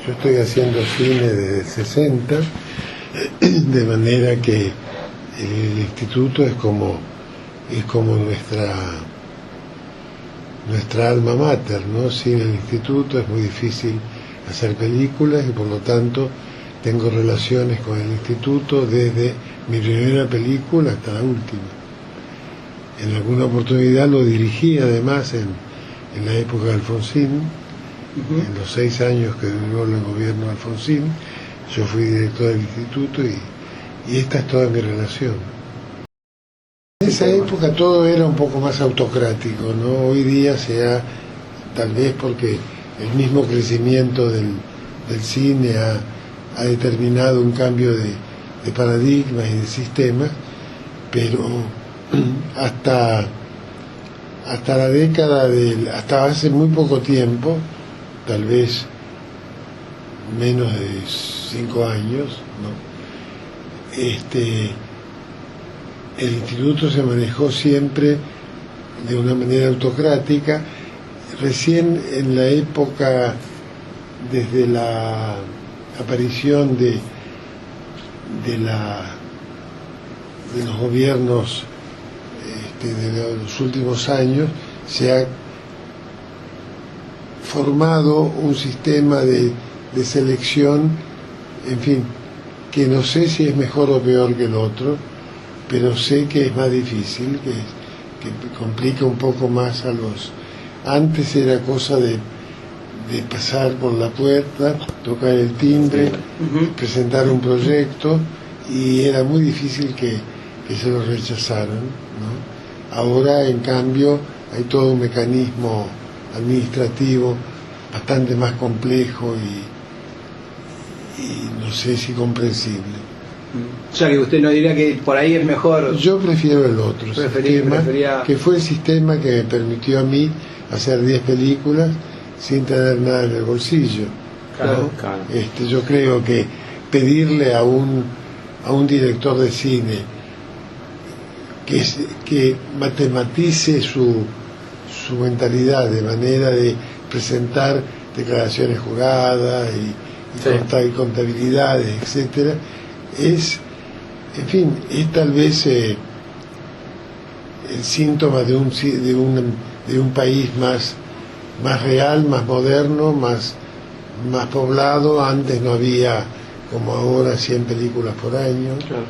Yo estoy haciendo cine desde el 60, de manera que el instituto es como nuestra alma mater, ¿no? Sin el instituto es muy difícil hacer películas y por lo tanto tengo relaciones con el instituto desde mi primera película hasta la última. En alguna oportunidad lo dirigí además en la época de Alfonsín, en los 6 años que duró el gobierno de Alfonsín, yo fui director del instituto y esta es toda mi relación. En esa época todo era un poco más autocrático, ¿no? Hoy día se ha, tal vez porque el mismo crecimiento del cine ha determinado un cambio de paradigmas y de sistemas, pero hasta la década hasta hace muy poco tiempo, tal vez menos de 5 años, ¿no? El instituto se manejó siempre de una manera autocrática. Recién en la época, desde la aparición de los gobiernos de los últimos años, se ha formado un sistema de selección, en fin, que no sé si es mejor o peor que el otro, pero sé que es más difícil, que complica un poco más a los... Antes era cosa de pasar por la puerta, tocar el timbre, presentar un proyecto, y era muy difícil que se lo rechazaran, ¿no? Ahora, en cambio, hay todo un mecanismo administrativo bastante más complejo y no sé si comprensible. O sea, que usted no diría que por ahí es mejor. Yo prefiero el otro sistema, que fue el sistema que me permitió a mí hacer 10 películas sin tener nada en el bolsillo, ¿no? Claro. Yo creo que pedirle a un director de cine que matematice su mentalidad de manera de presentar declaraciones juradas y contabilidades, etcétera, es tal vez el síntoma de un país más real, más moderno, más poblado. Antes no había, como ahora, 100 películas por año. Claro.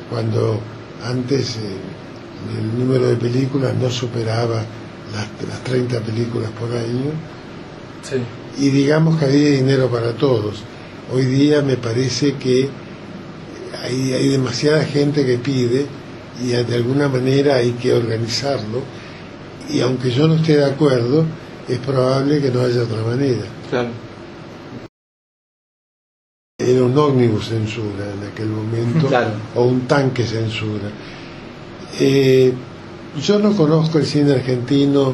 Cuando antes el número de películas no superaba las 30 películas por año. Sí. Y digamos que había dinero para todos. Hoy día me parece que hay demasiada gente que pide y de alguna manera hay que organizarlo, y aunque yo no esté de acuerdo, es probable que no haya otra manera. Claro. Era un ómnibus censura en aquel momento, claro, o un tanque censura. Yo no conozco el cine argentino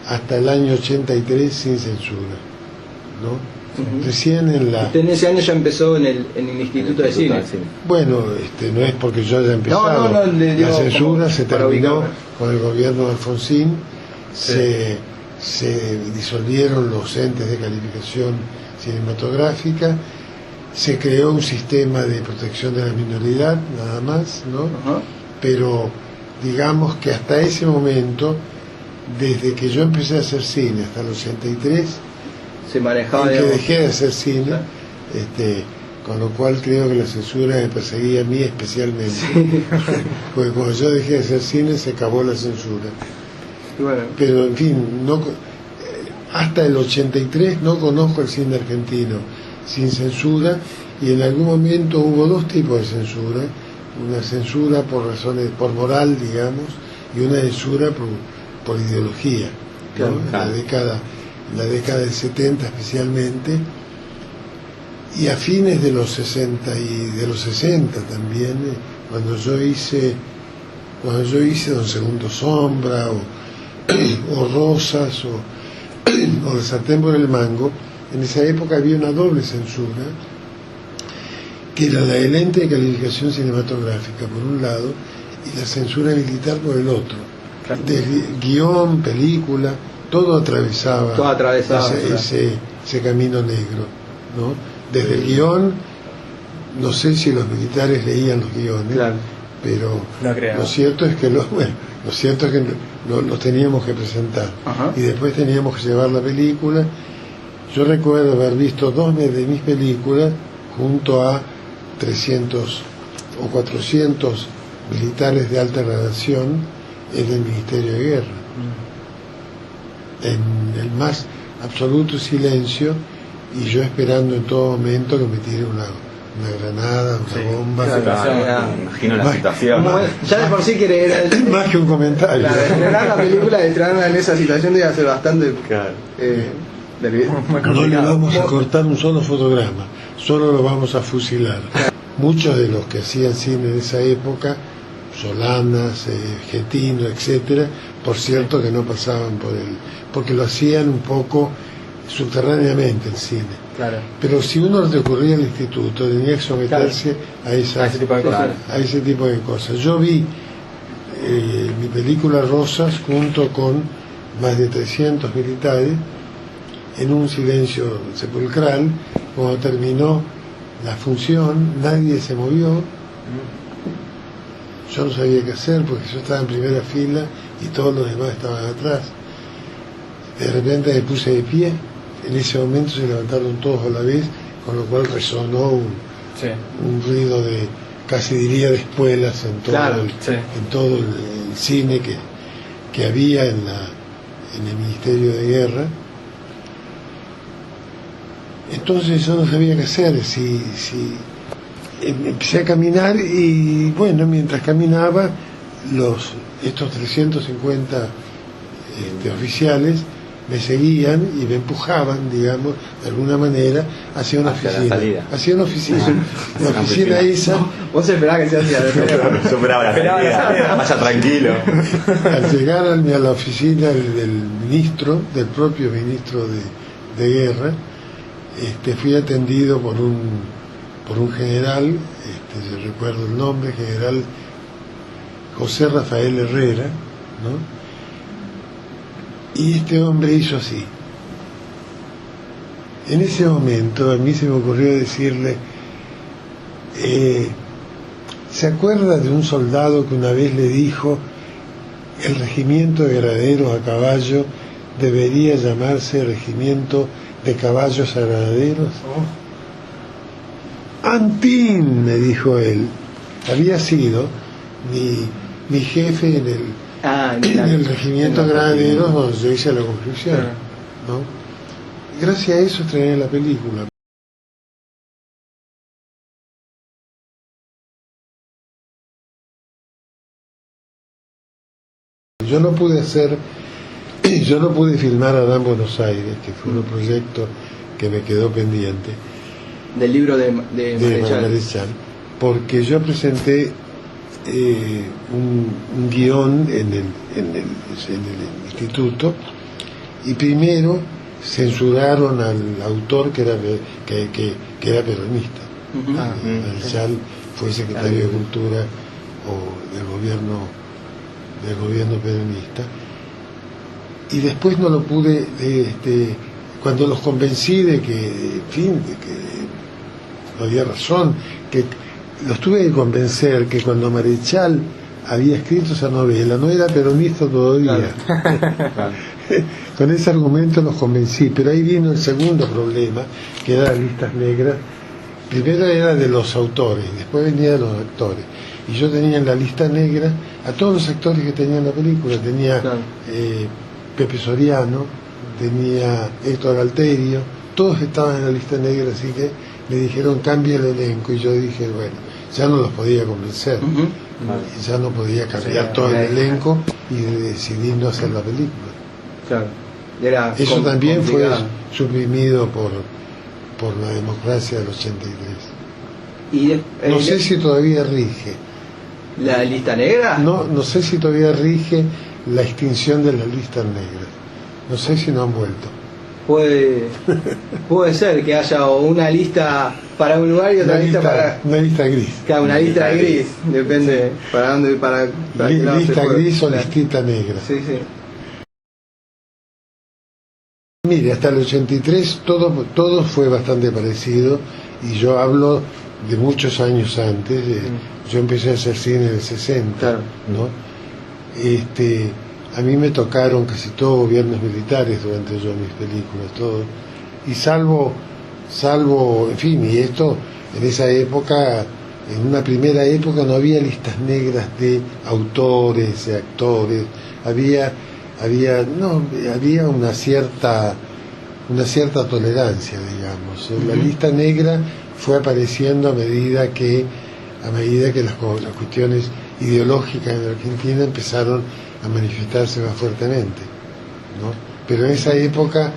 hasta el año 83 sin censura, ¿no? Recién Usted en ese año ya empezó en el Instituto de Cine. Bueno, no es porque yo haya empezado. La censura se terminó con el gobierno de Alfonsín. Sí. Se disolvieron los entes de calificación cinematográfica, se creó un sistema de protección de la minoridad, nada más, ¿no? Pero digamos que hasta ese momento, desde que yo empecé a hacer cine hasta el 83, se manejaba, que dejé de hacer cine, con lo cual creo que la censura me perseguía a mí especialmente. Sí. Porque cuando yo dejé de hacer cine se acabó la censura. Bueno. Pero en fin, hasta el 83 no conozco el cine argentino sin censura, y en algún momento hubo 2 tipos de censura: una censura por moral, digamos, y una censura por ideología, ¿no? Claro. La década del 70 especialmente, y a fines de los 60 y de los 60 también, cuando yo hice Don Segundo Sombra o Rosas o El Sartén por el Mango, en esa época había una doble censura, que era la del ente de calificación cinematográfica por un lado y la censura militar por el otro. Desde guión, película, todo atravesaba ese camino negro, ¿no? Desde el guión, no sé si los militares leían los guiones, claro, pero no lo cierto es que lo cierto es que los teníamos que presentar. Ajá. Y después teníamos que llevar la película. Yo recuerdo haber visto 2 de mis películas junto a 300 o 400 militares de alta graduación en el Ministerio de Guerra, en el más absoluto silencio, y yo esperando en todo momento que me tire una granada, una bomba. Imagino la situación. Ya de por sí que era más que un comentario. estrenar la película, estrenarla en esa situación debe ser bastante. Claro. No le vamos a cortar un solo fotograma, solo lo vamos a fusilar. Muchos de los que hacían cine en esa época, Solanas, Getino, etcétera, por cierto que no pasaban por él, porque lo hacían un poco subterráneamente el cine. Claro. Pero si uno recurría al instituto, tenía que someterse a ese tipo de cosas. Yo vi mi película Rosas junto con más de 300 militares en un silencio sepulcral. Cuando terminó la función, nadie se movió. Yo no sabía qué hacer porque yo estaba en primera fila y todos los demás estaban atrás. De repente me puse de pie. En ese momento se levantaron todos a la vez, con lo cual resonó un ruido de, casi diría, de espuelas en todo, el cine que había en el Ministerio de Guerra. Entonces yo no sabía qué hacer. Empecé a caminar y bueno, mientras caminaba, estos 350 oficiales me seguían y me empujaban, digamos, de alguna manera, hacia una oficina. Hacia una oficina. La oficina esa. Vos esperabas que se hacía de Yo esperaba la salida. Vaya tranquilo. Al llegar a la oficina del propio ministro de Guerra, fui atendido por un general, yo recuerdo el nombre, general José Rafael Herrera, ¿no? Y este hombre hizo así. En ese momento a mí se me ocurrió decirle, ¿se acuerda de un soldado que una vez le dijo el regimiento de granaderos a caballo debería llamarse regimiento de caballos a granaderos? Antín, me dijo él, había sido mi jefe en el regimiento granaderos donde yo hice la construcción, ¿no? Gracias a eso estrené la película. Yo no pude filmar Adán Buenos Aires, que fue un proyecto que me quedó pendiente. Del libro de Marechal, porque yo presenté un guión en el instituto y primero censuraron al autor que era peronista. Marechal fue secretario de Cultura del gobierno peronista, y después no lo pude, cuando los convencí de que no había razón, que los tuve que convencer que cuando Marechal había escrito esa novela no era peronista todavía. Con ese argumento los convencí, pero ahí vino el segundo problema, que era las listas negras. Primero era de los autores, después venía de los actores, y yo tenía en la lista negra a todos los actores que tenían la película. Tenía Pepe Soriano, tenía Héctor Alterio, todos estaban en la lista negra, así que me dijeron cambie el elenco, y yo dije, bueno, ya no los podía convencer, ya no podía cambiar todo el elenco, y decidí no hacer la película. Eso también fue suprimido por la democracia del 83. No sé si todavía rige. ¿La lista negra? No sé si todavía rige la extinción de las listas negras. No sé si no han vuelto. Puede ser que haya una lista para un lugar y otra lista para... Una lista gris. Claro, una lista gris. Depende para dónde... para lista gris o listita negra. Sí. mire, hasta el 83 todo fue bastante parecido, y yo hablo de muchos años antes. Yo empecé a hacer cine en el 60, claro, ¿no? A mí me tocaron casi todos gobiernos militares durante yo mis películas, todo. Y salvo, en fin, y esto, en esa época, en una primera época no había listas negras de autores, de actores, había una cierta tolerancia, digamos. La lista negra fue apareciendo a medida que las cuestiones ideológicas en Argentina empezaron a manifestarse más fuertemente, ¿no? Pero en esa época,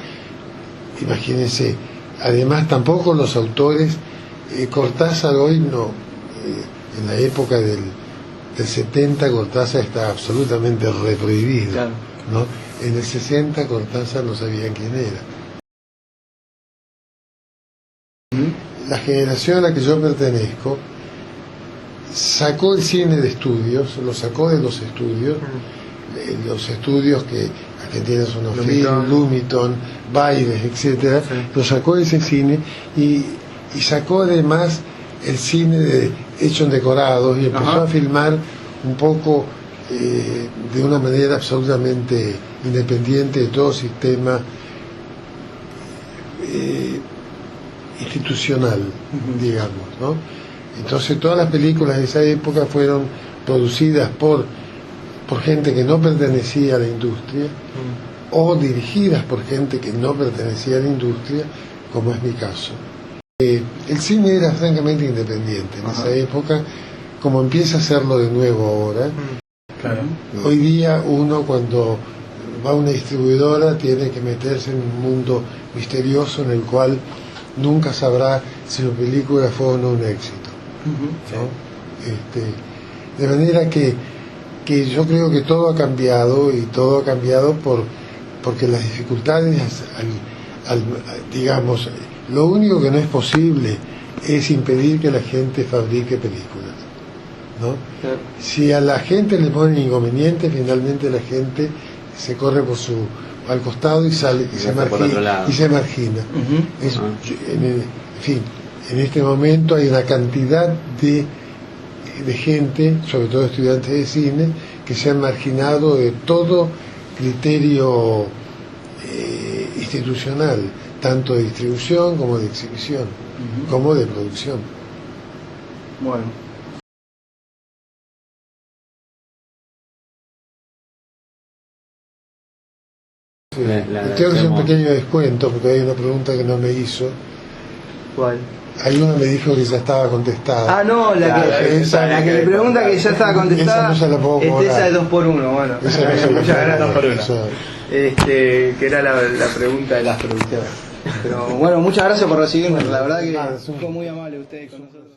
imagínense, además tampoco los autores, Cortázar hoy no, en la época del 70 Cortázar está absolutamente reprohibido, claro, ¿no? En el 60 Cortázar no sabían quién era. La generación a la que yo pertenezco sacó el cine de estudios, lo sacó de los estudios que Argentina Sonofilm, Lumiton, Baires, etcétera, sí, lo sacó de ese cine y sacó además el cine hecho en decorados, y empezó a filmar un poco de una manera absolutamente independiente de todo sistema institucional, digamos, ¿no? Entonces todas las películas de esa época fueron producidas por gente que no pertenecía a la industria, o dirigidas por gente que no pertenecía a la industria, como es mi caso. El cine era francamente independiente en esa época, como empieza a serlo de nuevo ahora. Claro. Hoy día uno, cuando va a una distribuidora, tiene que meterse en un mundo misterioso en el cual nunca sabrá si su película fue o no un éxito, ¿no? De manera que yo creo que todo ha cambiado, y todo ha cambiado porque las dificultades, digamos, lo único que no es posible es impedir que la gente fabrique películas, ¿no? Claro. Si a la gente le ponen inconveniente, finalmente la gente se corre al costado y sale y se margina. En fin, en este momento hay una cantidad de gente, sobre todo estudiantes de cine, que se han marginado de todo criterio institucional, tanto de distribución como de exhibición, como de producción. Bueno. Sí. Tengo que hacer un pequeño descuento porque hay una pregunta que no me hizo. ¿Cuál? Alguno me dijo que ya estaba contestada. Ah, no, la que le pregunta que ya estaba contestada. Esa no se la puedo cobrar. Esa es 2x1, bueno. Muchas gracias. 2x1. Que era la pregunta de las producciones. Pero bueno, muchas gracias por recibirnos. La verdad que fue muy amable ustedes con nosotros.